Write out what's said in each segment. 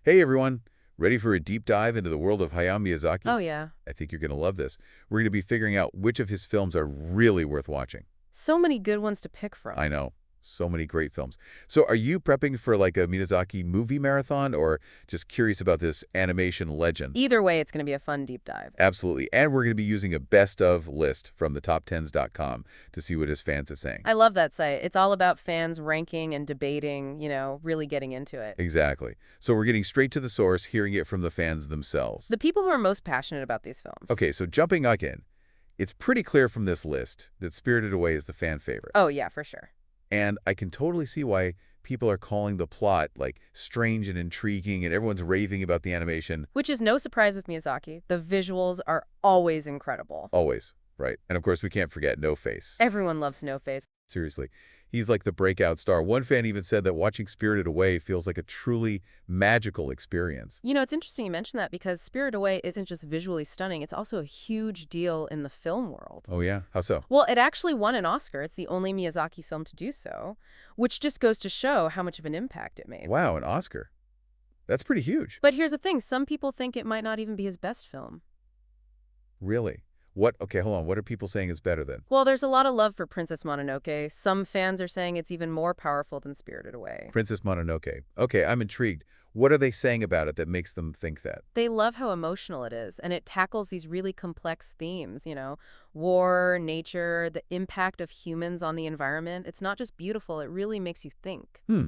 Hey everyone, ready for a deep dive into the world of Hayao Miyazaki? Oh, yeah. I think you're going to love this. We're going to be figuring out which of his films are really worth watching. So many good ones to pick I from. know, so many great films. So are you prepping for like a Miyazaki movie marathon or just curious about this animation legend? Either way, it's going to be a fun deep dive. Absolutely. And we're going to be using a best of list from the top10s.com to see what his fans are saying. I love that site. It's all about fans ranking and debating, really getting into it. Exactly. So we're getting straight to the source, hearing it from the fans themselves. The people who are most passionate about these films. Okay, so jumping back in. It's pretty clear from this list that Spirited Away is the fan favorite. Oh, yeah, for sure. And I can totally see why people are calling the plot like strange and intriguing and everyone's raving about the animation. Which is no surprise with Miyazaki. The visuals are always incredible. Always, right? And of course, we can't forget No Face. Everyone loves No Face. Seriously. He's like the breakout star. One fan even said that watching Spirited Away feels like a truly magical experience. It's interesting you mention that because Spirit Away isn't just visually stunning, it's also a huge deal in the film world. Oh, yeah? How so? Well, it actually won an Oscar. It's the only Miyazaki film to do so, which just goes to show how much of an impact it made. Wow, an Oscar. That's pretty huge. But here's the thing, some people think it might not even be his best film. Really? What? Okay, hold on. What are people saying is better then? Well, there's a lot of love for Princess Mononoke. Some fans are saying it's even more powerful than Spirited Away. Princess Mononoke. Okay, I'm intrigued. What are they saying about it that makes them think that? They love how emotional it is, and it tackles these really complex themes, war, nature, the impact of humans on the environment. It's not just beautiful, it really makes you think. Hmm.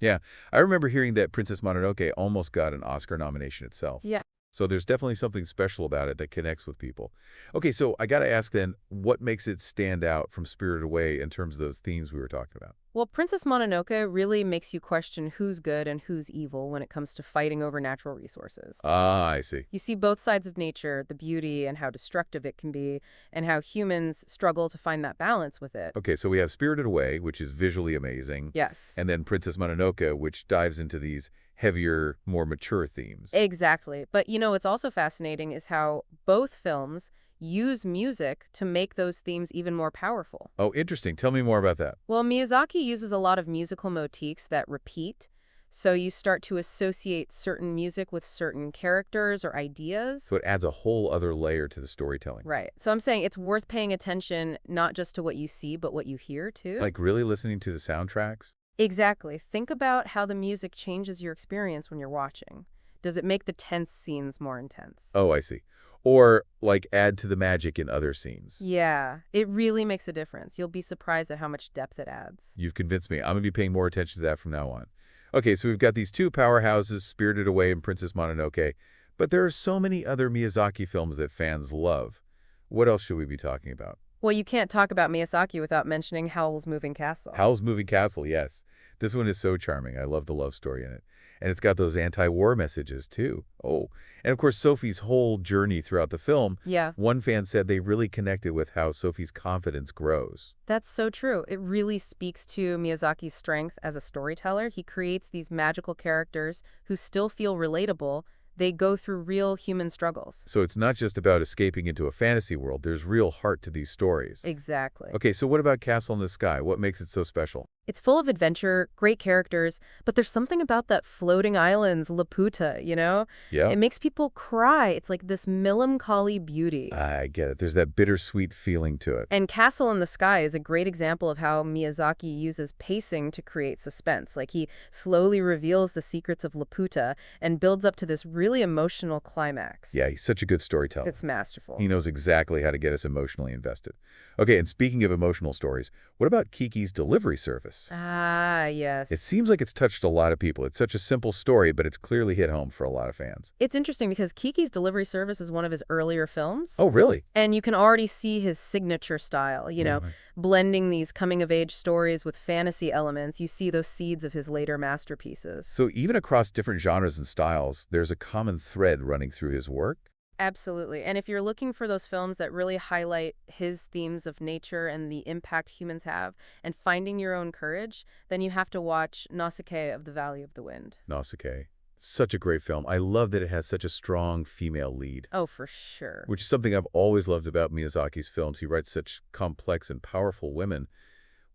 Yeah, I remember hearing that Princess Mononoke almost got an Oscar nomination itself. Yeah. So there's definitely something special about it that connects with people. Okay, so I got to ask then, what makes it stand out from Spirited Away in terms of those themes we were talking about? Well, Princess Mononoke really makes you question who's good and who's evil when it comes to fighting over natural resources. Ah, I see. You see both sides of nature, the beauty and how destructive it can be, and how humans struggle to find that balance with it. Okay, so we have Spirited Away, which is visually amazing, Yes. and then Princess Mononoke, which dives into these heavier, more mature themes. Exactly. But what's also fascinating is how both films use music to make those themes even more powerful. Oh, interesting. Tell me more about that. Well, Miyazaki uses a lot of musical motifs that repeat, so you start to associate certain music with certain characters or ideas. So it adds a whole other layer to the storytelling. Right. So I'm saying it's worth paying attention not just to what you see, but what you hear, too. Like really listening to the soundtracks? Exactly. Think about how the music changes your experience when you're watching. Does it make the tense scenes more intense? Oh, I see. Or like add to the magic in other scenes. Yeah, it really makes a difference. You'll be surprised at how much depth it adds. You've convinced me. I'm going to be paying more attention to that from now on. Okay, so we've got these two powerhouses, Spirited Away and Princess Mononoke, but there are so many other Miyazaki films that fans love. What else should we be talking about? Well, you can't talk about Miyazaki without mentioning Howl's Moving Castle. Howl's Moving Castle, yes. This one is so charming. I love the love story in it. And it's got those anti-war messages, too. Oh, and of course, Sophie's whole journey throughout the film. Yeah, One fan said they really connected with how Sophie's confidence grows. that's so true. It really speaks to Miyazaki's strength as a storyteller. He creates these magical characters who still feel relatable. They go through real human struggles. So it's not just about escaping into a fantasy world. There's real heart to these stories. Exactly. Okay, so what about Castle in the Sky? What makes it so special? It's full of adventure, great characters, but there's something about that floating islands, Laputa. Yeah, It makes people cry. It's like this melancholy beauty. I get it. There's that bittersweet feeling to it. And Castle in the Sky is a great example of how Miyazaki uses pacing to create suspense. Like he slowly reveals the secrets of Laputa and builds up to this really emotional climax. Yeah, he's such a good storyteller. It's masterful. He knows exactly how to get us emotionally invested. Okay, and speaking of emotional stories, what about Kiki's Delivery Service? Ah, yes. It seems like it's touched a lot of people. It's such a simple story, but it's clearly hit home for a lot of fans. It's interesting because Kiki's Delivery Service is one of his earlier films. Oh, really? And you can already see his signature style, Right. blending these coming-of-age stories with fantasy elements. You see those seeds of his later masterpieces. So even across different genres and styles, there's a common thread running through his work? Absolutely. And if you're looking for those films that really highlight his themes of nature and the impact humans have and finding your own courage, then you have to watch Nausicaa of the Valley of the Wind. Nausicaa. Such a great film. I love that it has such a strong female lead, Oh, for sure. which is something I've always loved about Miyazaki's films. He writes such complex and powerful women.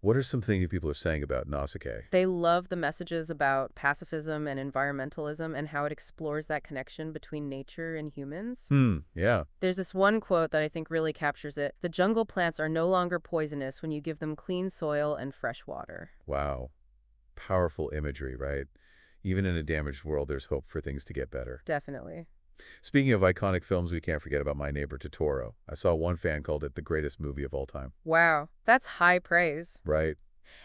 What are some things that people are saying about Nausicaa? They love the messages about pacifism and environmentalism and how it explores that connection between nature and humans. Yeah. There's this one quote that I think really captures it. The jungle plants are no longer poisonous when you give them clean soil and fresh water. Wow. Powerful imagery, right? Even in a damaged world, there's hope for things to get better. Definitely. Speaking of iconic films, we can't forget about My Neighbor Totoro. I saw one fan called it the greatest movie of all time. Wow, that's high praise. Right?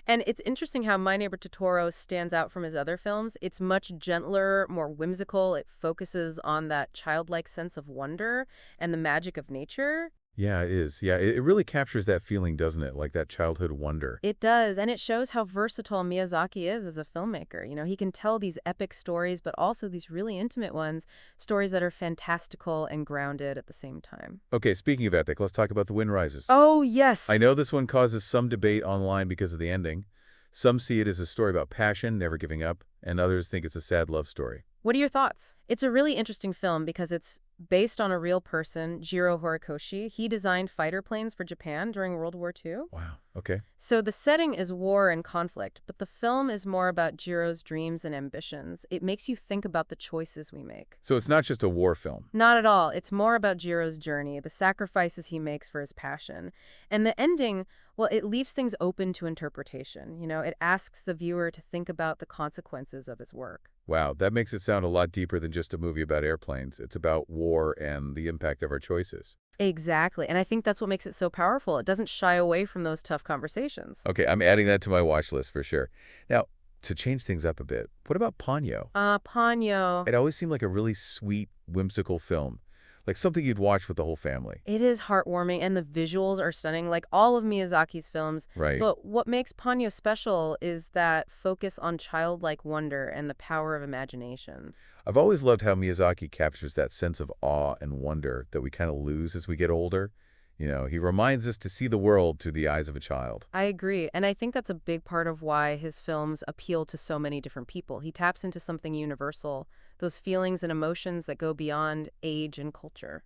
And it's interesting how My Neighbor Totoro stands out from his other films. It's much gentler, more whimsical. It focuses on that childlike sense of wonder and the magic of nature. Yeah, it is. Yeah, it really captures that feeling, doesn't it? Like that childhood wonder. It does, and it shows how versatile Miyazaki is as a filmmaker. He can tell these epic stories, but also these really intimate ones, stories that are fantastical and grounded at the same time. Okay, speaking of epic, let's talk about The Wind Rises. Oh, yes. I know this one causes some debate online because of the ending. Some see it as a story about passion, never giving up, and others think it's a sad love story. What are your thoughts? It's a really interesting film because it's based on a real person, Jiro Horikoshi. He designed fighter planes for Japan during World War II. Wow, okay. So the setting is war and conflict, but the film is more about Jiro's dreams and ambitions. It makes you think about the choices we make. So it's not just a war film. Not at all. It's more about Jiro's journey, the sacrifices he makes for his passion. And the ending, well, it leaves things open to interpretation. It asks the viewer to think about the consequences of his work. Wow, that makes it sound a lot deeper than just a movie about airplanes. It's about war and the impact of our choices. Exactly. And I think that's what makes it so powerful. It doesn't shy away from those tough conversations. Okay, I'm adding that to my watch list for sure. Now, to change things up a bit, what about Ponyo? Ponyo. It always seemed like a really sweet, whimsical film, like something you'd watch with the whole family. It is heartwarming, and the visuals are stunning, like all of Miyazaki's films. Right. But what makes Ponyo special is that focus on childlike wonder and the power of imagination. I've always loved how Miyazaki captures that sense of awe and wonder that we kind of lose as we get older. He reminds us to see the world through the eyes of a child. I agree, and I think that's a big part of why his films appeal to so many different people. He taps into something universal, those feelings and emotions that go beyond age and culture.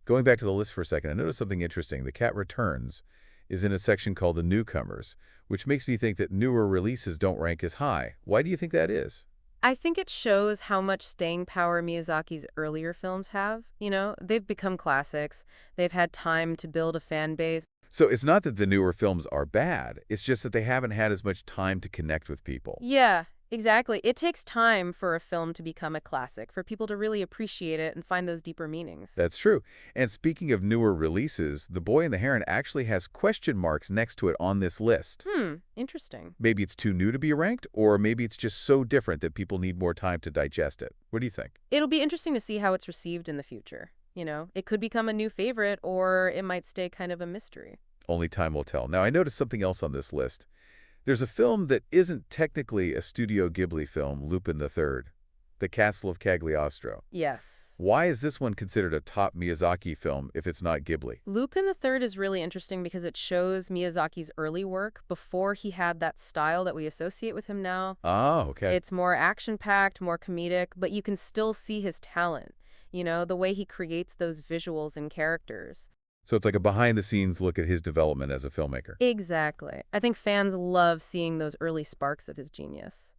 Going back to the list for a second, I noticed something interesting. The Cat Returns is in a section called the Newcomers, which makes me think that newer releases don't rank as high. Why do you think that is? I think it shows how much staying power Miyazaki's earlier films have. They've become classics. They've had time to build a fan base. So it's not that the newer films are bad, it's just that they haven't had as much time to connect with people. Yeah, exactly. It takes time for a film to become a classic, for people to really appreciate it and find those deeper meanings. That's true. And speaking of newer releases, The Boy and the Heron actually has question marks next to it on this list. Interesting. Maybe it's too new to be ranked, or maybe it's just so different that people need more time to digest it. What do you think? It'll be interesting to see how it's received in the future. It could become a new favorite, or it might stay kind of a mystery. Only time will tell. Now, I noticed something else on this list. There's a film that isn't technically a Studio Ghibli film, Lupin III, The Castle of Cagliostro. Yes. Why is this one considered a top Miyazaki film if it's not Ghibli? Lupin III is really interesting because it shows Miyazaki's early work before he had that style that we associate with him now. Oh, okay. It's more action-packed, more comedic, but you can still see his talent, the way he creates those visuals and characters. So it's like a behind-the-scenes look at his development as a filmmaker. Exactly. I think fans love seeing those early sparks of his genius.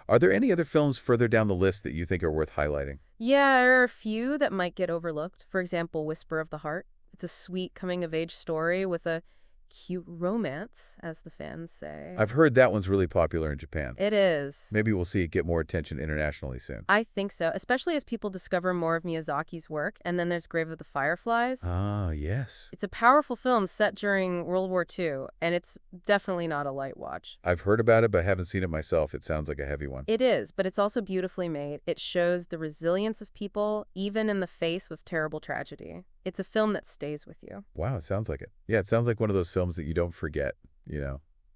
Are there any other films further down the list that you think are worth highlighting? Yeah, there are a few that might get overlooked. For example, Whisper of the Heart. It's a sweet coming-of-age story with a cute romance, as the fans say. I've heard that one's really popular in Japan. It is. Maybe we'll see it get more attention internationally soon. I think so, especially as people discover more of Miyazaki's work. And then there's Grave of the Fireflies. Ah, yes. It's a powerful film set during World War II, and it's definitely not a light watch. I've heard about it, but haven't seen it myself. It sounds like a heavy one. It is, but it's also beautifully made. It shows the resilience of people, even in the face of terrible tragedy. It's a film that stays with you. Wow, it sounds like it. Yeah, it sounds like one of those films that you don't forget,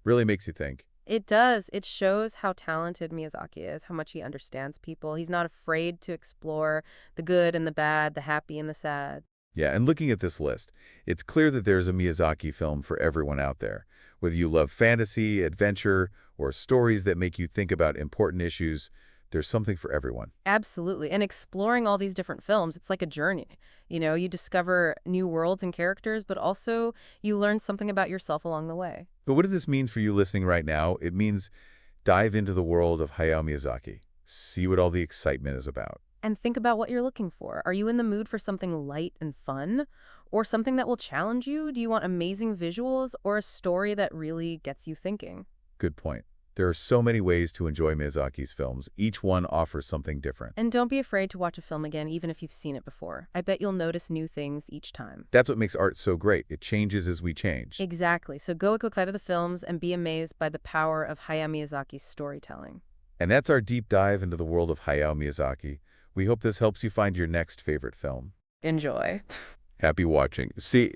Really makes you think. It does. It shows how talented Miyazaki is, how much he understands people. He's not afraid to explore the good and the bad, the happy and the sad. Yeah, and looking at this list, it's clear that there's a Miyazaki film for everyone out there. Whether you love fantasy, adventure, or stories that make you think about important issues, There's something for everyone. Absolutely. And exploring all these different films, it's like a journey. You discover new worlds and characters, but also you learn something about yourself along the way. But what does this mean for you listening right now? It means dive into the world of Hayao Miyazaki. See what all the excitement is about. And think about what you're looking for. Are you in the mood for something light and fun? Or something that will challenge you? Do you want amazing visuals or a story that really gets you thinking? Good point. There are so many ways to enjoy Miyazaki's films. Each one offers something different. And don't be afraid to watch a film again, even if you've seen it before. I bet you'll notice new things each time. That's what makes art so great. It changes as we change. Exactly. So go a quick five of the films and be amazed by the power of Hayao Miyazaki's storytelling. And that's our deep dive into the world of Hayao Miyazaki. We hope this helps you find your next favorite film. Enjoy. Happy watching. See,